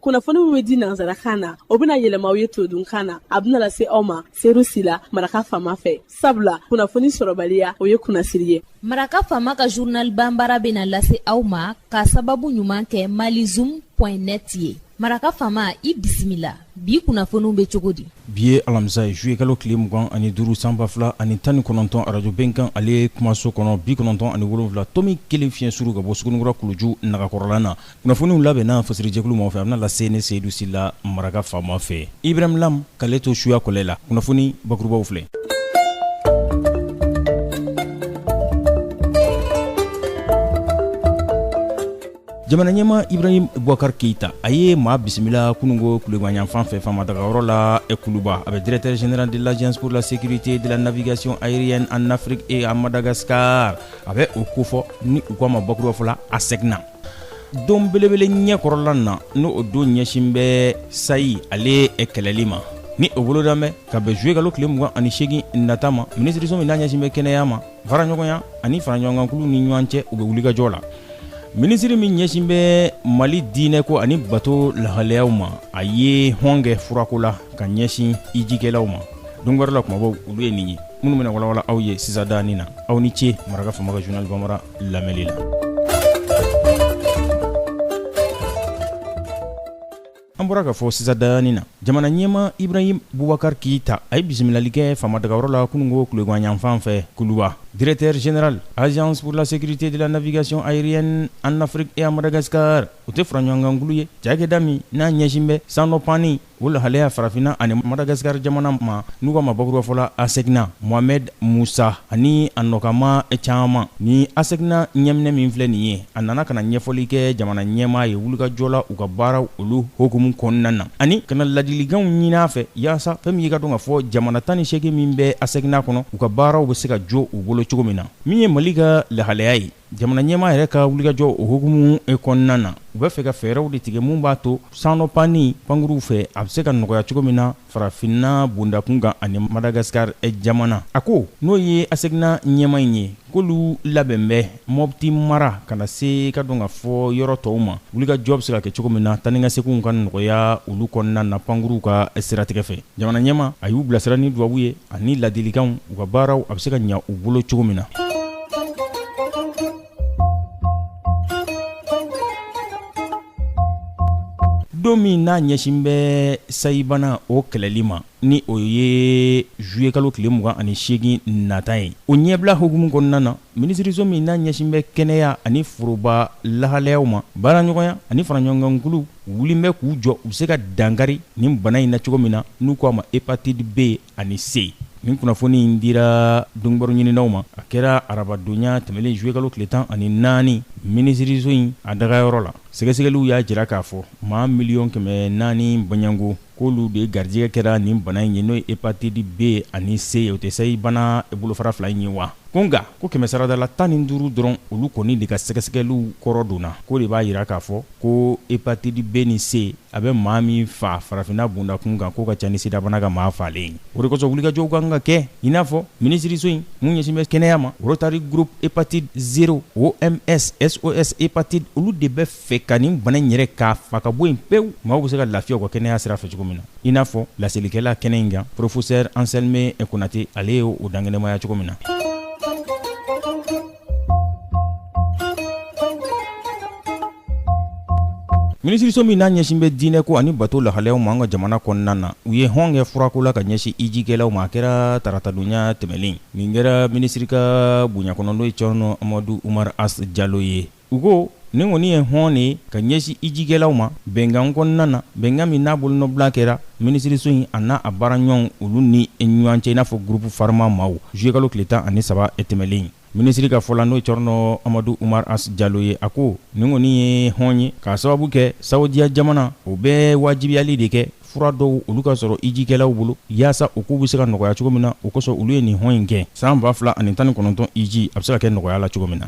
kunnafoni min bɛ di nanzarakan na o bɛna yɛlɛma aw ye todunkan na a bɛna lase aw ma seeru sila maraka faama fɛ sabula kunnafoni sɔrɔbaliya o ye kunnasiri ye. Maraka faama ka journal banbara bɛna lase aw ma ka sababu ɲuman kɛ malizoom.net ye. Maraka faama i bisimila bi kunnafoniw bɛ cogo di? Bi ye alamisa ye juillet kalo tile 25 sanba 219 arajo bɛnkan ale kumaso kɔnɔ 97 tomi kelen fiɲɛ suru ka bɔ Sugunnikura Kuluju Nagakɔrɔla na. Kunnafoniw labɛnna fasirijɛkulu mɔgɔ fɛ a bɛna lase ne Seyidu Sila maraka faama fɛ. Ibrahim Lam k'ale to suya kɔlɛ la. Kunnafoni bakurubaw filɛ. Jamana ɲɛma Ibrahim Boubacar Keita a ye maa bisimila kunungo kuleganyan fan fɛ famadagayɔrɔ la Kuluba a bɛ directeur général de l'agence pour la sécurité de la navigation aérienne en Afrique et à Madagascar a bɛ o kofɔ ni u k'a ma bakuruba fɔla a segna don belebele ɲɛkɔrɔla na n'o o don ɲɛsin bɛ sayi ale kɛlɛli ma ni o bolo danbɛ ka bɛn juillet kalo tile 28 nata ma ministre min n'a ɲɛsin bɛ kɛnɛya ma faraɲɔgɔnya ani faraɲɔgɔnkankulu ni ɲɔgɔn cɛ u bɛ wulikajɔ la. Ministre min ɲɛsin bɛ Mali diinɛ ko ani bato lahalayaw ma a ye hɔn kɛ furako la ka ɲɛsin ijikɛlaw ma don wɛrɛ la kumabaw olu ye nin ye minnu bɛna walawala aw ye sisan dani na aw ni ce maraka faama ka journal banbara lamɛnli la. An bɔra ka fɔ sisan dani na jamana ɲɛma Ibrahim Boubacar Keita a ye bisimilali kɛ famadagayɔrɔ la kunungo kuleganyan fan fɛ Kuluba. Directeur général agence pour la sécurité de la navigation aérienne en Afrique et à Madagascar o tɛ faraɲɔgɔnkankulu ye cakɛda min n'a ɲɛsin bɛ sanɔpani o lahalaya farafina ani Madagascar jamana ma n'u ka ma bakuruba fɔla ASECNA Mohamed Musa ani a nɔkama caman ni ASECNA ɲɛminɛ min filɛ nin ye a nana kana ɲɛfɔli kɛ jamana ɲɛma ye wulikajɔ la u ka baaraw olu hokumu kɔnɔna na ani kana ladilikanw ɲini a fɛ yaasa fɛn min ye ka dɔn ka fɔ jamana 18 min bɛ ASECNA kɔnɔ u ka baaraw bɛ se ka jɔ u bolo cogo min na min ye Mali ka lahalaya ye jamana ɲɛma yɛrɛ ka wulikajɔ o hokumu kɔnɔna na u bɛ fɛ ka fɛɛrɛw de tigɛ mun b'a to sanɔpani pankuruw fɛ a bɛ se ka nɔgɔya cogo min na farafinna bondakun kan ani Madagascar jamana a ko n'o ye ASECNA ɲɛma in ye k'olu labɛn bɛ Mopti mara kana se ka dɔn ka fɔ yɔrɔ tɔw ma wulikajɔ bɛ se ka kɛ cogo min na tani ka seginw ka nɔgɔya olu kɔnɔna na pankuruw ka siratigɛ fɛ jamana ɲɛma a y'u bilasira ni dubabu ye ani ladilikanw u ka baaraw a bɛ se ka ɲɛ u bolo cogo min na. Don min n'a ɲɛsin bɛ sayibana o kɛlɛli ma ni o ye juillet kalo tile 28 nata ye o ɲɛbila hokumu kɔnɔna na minisiriso min n'a ɲɛsin bɛ kɛnɛya ani foroba lahalayaw ma baaraɲɔgɔnya ani faraɲɔgɔnkankulu wulilen bɛ k'u jɔ u bɛ se ka dankari nin bana in na cogo min na n'u k'a ma hépatite B ani C. Nin kunnafoni in dira dɔnnibagaw ɲininaw ma a kɛra arabadonya tɛmɛlen juillet kalo tile 14 minisiriso in a dagayɔrɔ la sɛgɛsɛgɛliw y'a jira k'a fɔ maa 400,000 baɲango k'olu de garijɛgɛ kɛra nin bana in ye n'o ye hépatite B ani C o tɛ sayi bana bolofara fila in ye wa ko nka ko 115 dɔrɔn olu kɔni de ka sɛgɛsɛgɛliw kɔrɔ donna ko de b'a jira k'a fɔ ko hépatite B ni C a bɛ maa min fa farafinna bondakun kan k'o ka ca ni sida bana ka maa falen ye o de kosɔn wulikajɔw kan ka kɛ i n'a fɔ minisiriso in mun ɲɛsin bɛ kɛnɛya ma Rotary Group hépatite 0 OMS SOS hépatite olu de bɛ fɛ ka nin bana in yɛrɛ k'a fa ka bɔ yen pewu maaw bɛ se ka lafiya u ka kɛnɛya sira fɛ cogo min na i n'a fɔ laselikɛla kɛnɛ in kan professeur Anselme Konate ale ye o dangɛnɛmaya cogo min na. Minisiriso min n'a ɲɛsin bɛ diinɛ ko ani bato lahalayaw ma an ka jamana kɔnɔna na u ye hɔn kɛ furako la ka ɲɛsin ijikɛlaw ma a kɛra taratadonya tɛmɛlen nin kɛra minisiri ka bonyakɔnɔ n'o ye Cɔrɔnɔ Amadu Umar As Jalo ye u ko nin kɔni ye hɔn de ye ka ɲɛsin ijikɛlaw ma bɛnkan kɔnɔna na bɛnkan min n'a bolonɔbila kɛra minisiriso in a n'a a baaraɲɔgɔnw olu ni ɲɔgɔn cɛ i n'a fɔ groupe farma maaw juillet kalo tile 13 tɛmɛlen minisiri ka fɔla n'o ye Cɔrɔnɔ Amadu Umar As Jalo ye a ko nin kɔni ye hɔn ye k'a sababu kɛ Saudiya jamana o bɛ wajibiyali de kɛ fura dɔw olu ka sɔrɔ ijikɛlaw bolo yaasa u k'u bɛ se ka nɔgɔya cogo min na o kosɔn olu ye nin hɔn in kɛ san 2019 iji a bɛ se ka kɛ nɔgɔya la cogo min na.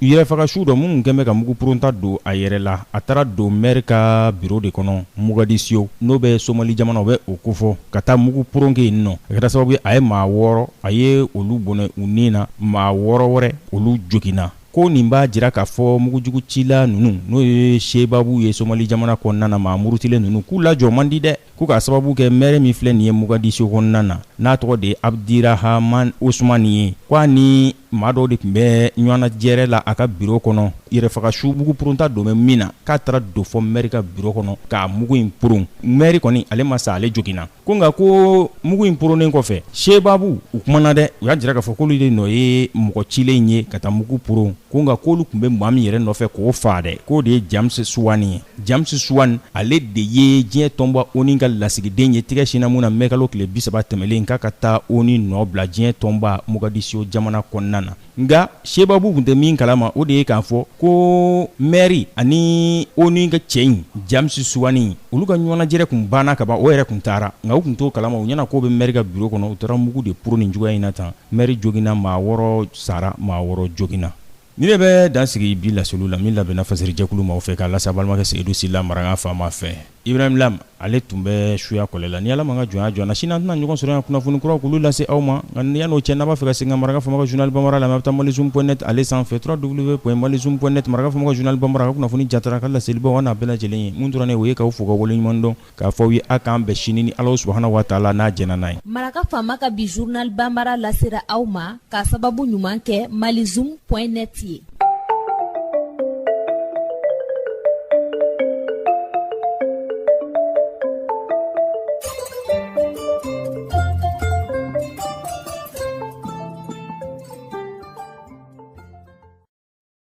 yɛrɛfaga su dɔ minnu kɛn bɛ ka mugu puronta don a yɛrɛ la a taara don maire ka biro de kɔnɔ Mogadiscio n'o bɛ Somali jamana o bɛ o kofɔ ka taa mugu puron kɛ yen nɔ a kɛra sababu ye a ye maa 6 a ye olu bɔnɛ u nin na maa 6 wɛrɛ olu joginna ko nin b'a jira k'a fɔ mugujugu cila ninnu n'o ye sebabu ye Somali jamana kɔnɔna na maa murutilen ninnu k'u lajɔ man di dɛ ko k'a sababu kɛ maire min filɛ nin ye Mogadiscio kɔnɔna na n'a tɔgɔ de ye Abdirahman Ousmane ye k'a ni maa dɔw de tun bɛ ɲɔgɔnna jɛrɛ la a ka biro kɔnɔ yɛrɛfaga su mugu puronta don bɛ min na k'a taara don fɔ maire ka biro kɔnɔ k'a mugu in puron maire kɔni ale ma sa ale joginna ko nka ko mugu in puronnen kɔfɛ sebabu u kumana dɛ u y'a jira k'a fɔ k'olu de nɔ ye mɔgɔ cilen ye ka taa mugu puron ko nka k'olu tun bɛ maa min yɛrɛ nɔfɛ k'o faa dɛ k'o de ye James Suwani ye James Suwani ale de ye diɲɛ tɔnba ONU ka lasigiden ye tigɛ sinna mun na mɛkalo tile 30 tɛmɛlen k'a ka taa ONU nɔ bila diɲɛ tɔnba Mogadiscio jamana kɔnɔna na nga sebabu tun tɛ min kalama o de ye k'a fɔ ko maire ani ONU ka cɛ in James Suwani olu ka ɲɔgɔnnajɛrɛ kun banna ka ban o yɛrɛ kun taara nka u kun t'o kalama u ɲɛna k'o bɛ maire ka biro kɔnɔ u taara mugu de puro nin cogoya in na tan maire joginna maa 6 sara maa 6 joginna ni de bɛ dan sigi bi laselu la min labɛnna fasɛri jɛkulu maaw fɛ k'a lasa balimakɛ Seyidu Sila Maraka faama fɛ Ibrahim Lam ale tun bɛ suya kɔlɛ la ni ala man ka jɔnya jɔna sini an tɛna ɲɔgɔn sɔrɔ yan kunnafoni kuraw k'olu lase aw ma nka yan'o cɛ n'a b'a fɛ ka segin ka Maraka faama ka journal Bambara lamɛn a bɛ taa malizoom.net ale sanfɛ www.malizoom.net Maraka faama ka journal Bambara ka kunnafoni jatara ka laselibaw an n'a bɛɛ lajɛlen ye mun tora ne o ye k'aw fo ka waleɲuman dɔn k'a fɔ aw ye a k'an bɛn sini ni Alahu subahanahu wa taala n'a jɛna n'a ye Maraka faama ka bi journal Bambara lasera aw ma k'a sababu ɲuman kɛ malizoom.net ye